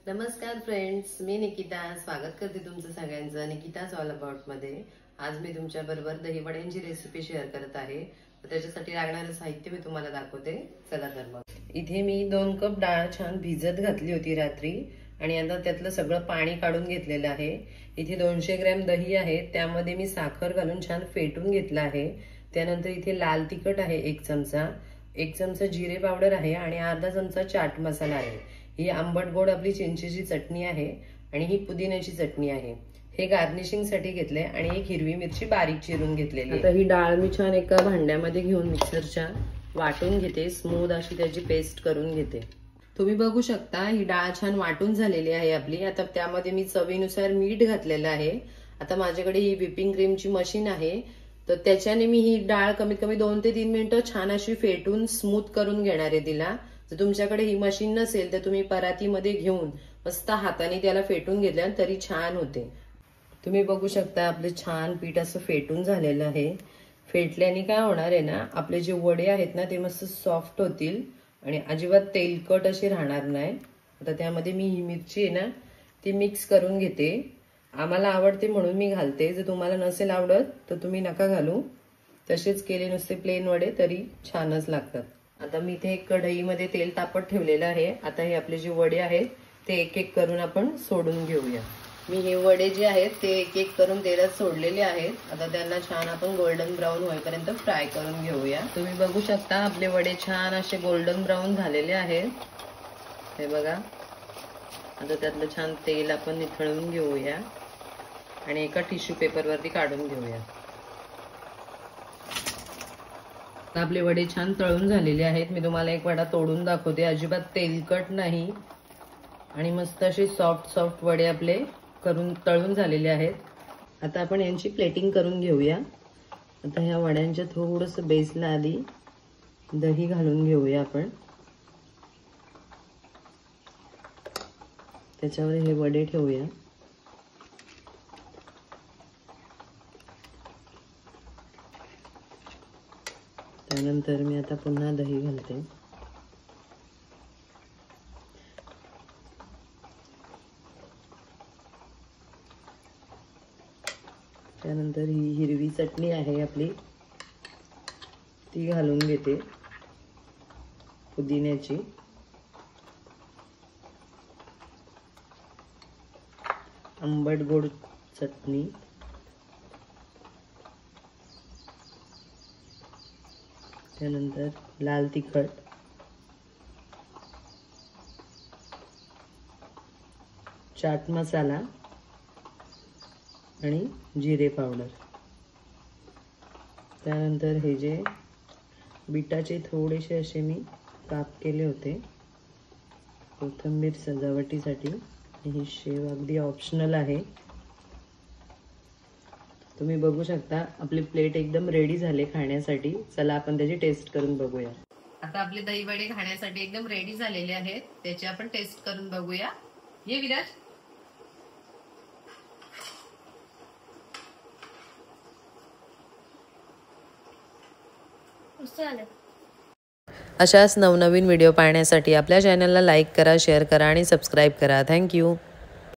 नमस्कार फ्रेंड्स, मी निकिता स्वागत करते तुमचं सगळ्यांचं निकिताज ऑल अबाउट मध्ये। आज मी तुमच्या बरोबर दही वड्यांची रेसिपी शेअर करत आहे। त्याच्यासाठी लागणारे साहित्य मी तुम्हाला दाखवते। चला तर मग इथे मी 2 कप डाळ छान भिजत घातली होती रात्री आणि आता त्यातलं सगळं पाणी काढून घेतलेलं आहे। इथे 200 ग्रॅम दही आहे, त्यामध्ये मी साखर घालून छान फेटून घेतलं आहे। त्यानंतर इथे लाल तिखट आहे 1 चमचा, 1 चमचा जिरे पावडर आहे आणि अर्धा चमचा चाट मसाला आहे। ही आंबट गोड आपली चिंचेची चटणी आहे आणि ही पुदिन्याची चटणी आहे। हे गार्निशिंग साठी घेतले आणि एक हिरवी मिरची बारीक चिरून घेतलेली आहे। आता ही डाळ मी छान एका भांड्यामध्ये घेऊन मिक्सरच्या वाटून घेते, स्मूथ अशी त्याची पेस्ट करून घेते। तुम्ही बघू शकता ही डाळ छान वाटून झालेली आहे आपली। आता त्यामध्ये मी चवीनुसार मीठ घातलेलं आहे। आता माझ्याकडे ही व्हिपिंग क्रीमची मशीन आहे, तर त्याच्याने मी ही डाळ कमीत कमी 2 ते 3 मिनिटं छान अशी फेटून स्मूथ करून घेणार आहे तिला। जर तुमच्याकडे ही मशीन नसेल तर तुम्ही परातीमध्ये घेऊन मस्त हाताने त्याला फेटून घेतल्यावर तरी छान होते। तुम्ही बघू शकता आपले छान पीठ असं फेटून झालेलं आहे। फेटल्याने काय होणार आहे ना, आपले जे वडे आहेत ना ते मस्त सॉफ्ट होतील आणि अजिबात तेलकट असे राहणार नाही। आता त्यामध्ये मी ही मिरची आहे ना ती मिक्स करून घेते। आम्हाला आवडते म्हणून मी घालते, जर तुम्हाला नसेल आवडत तर तुम्ही नका घालू। तसेच केले नुसते प्लेन वडे तरी छानच लागतात। आता मी इथे एक कढईमध्ये तेल तापत ठेवलेलं आहे। आता हे आपले जे वडे आहेत ते एक एक करून आपण सोडून घेऊया। मी हे वडे जे आहेत ते एक एक करून तेलात सोडलेले आहेत। आता त्यांना छान आपण गोल्डन ब्राऊन होईपर्यंत फ्राय करून घेऊया। तुम्ही बघू शकता आपले वडे छान असे गोल्डन ब्राऊन झालेले आहेत, हे बघा। आता त्यातलं छान तेल आपण निथळून घेऊया आणि एका टिश्यू पेपरवरती काढून घेऊया। आपले वडे छान तळून झालेले आहेत। मी तुम्हाला एक वडा तोडून दाखवते, अजिबात तेलकट नाही आणि मस्त असे सॉफ्ट वडे आपले तळून झालेले आहेत। आता आपण यांची प्लेटिंग करून घेऊया। आता ह्या वड्यांच्या थोडंसं बेसला आधी दही घालून घेऊया आपण, त्याच्यावर हे वडे ठेवूया। त्यानंतर मी आता पुन्हा दही घालते। त्यानंतर ही हिरवी चटणी आहे आपली ती घालून घेते, पुदिन्याची। आंबट गोड चटणी, त्यानंतर लाल तिखट, चाट मसाला आणि जिरे पावडर। त्यानंतर हे जे बीटाचे थोडेसे असे मी काप केले होते, कोथिंबीर सजावटीसाठी। ही शेव अगदी ऑप्शनल आहे। तुम्ही बघू शकता आपली प्लेट एकदम रेडी झाले खाण्यासाठी। चला आपण त्याची टेस्ट करून बघूया। आता आपले दही वडे खाण्यासाठी एकदम रेडी झालेले आहेत, त्याची आपण टेस्ट करून बघूया। ये विराज। अशाच नवनवीन व्हिडिओ पाहण्यासाठी आपल्या चॅनलला लाईक करा, शेअर करा आणि सबस्क्राईब करा। थँक्यू।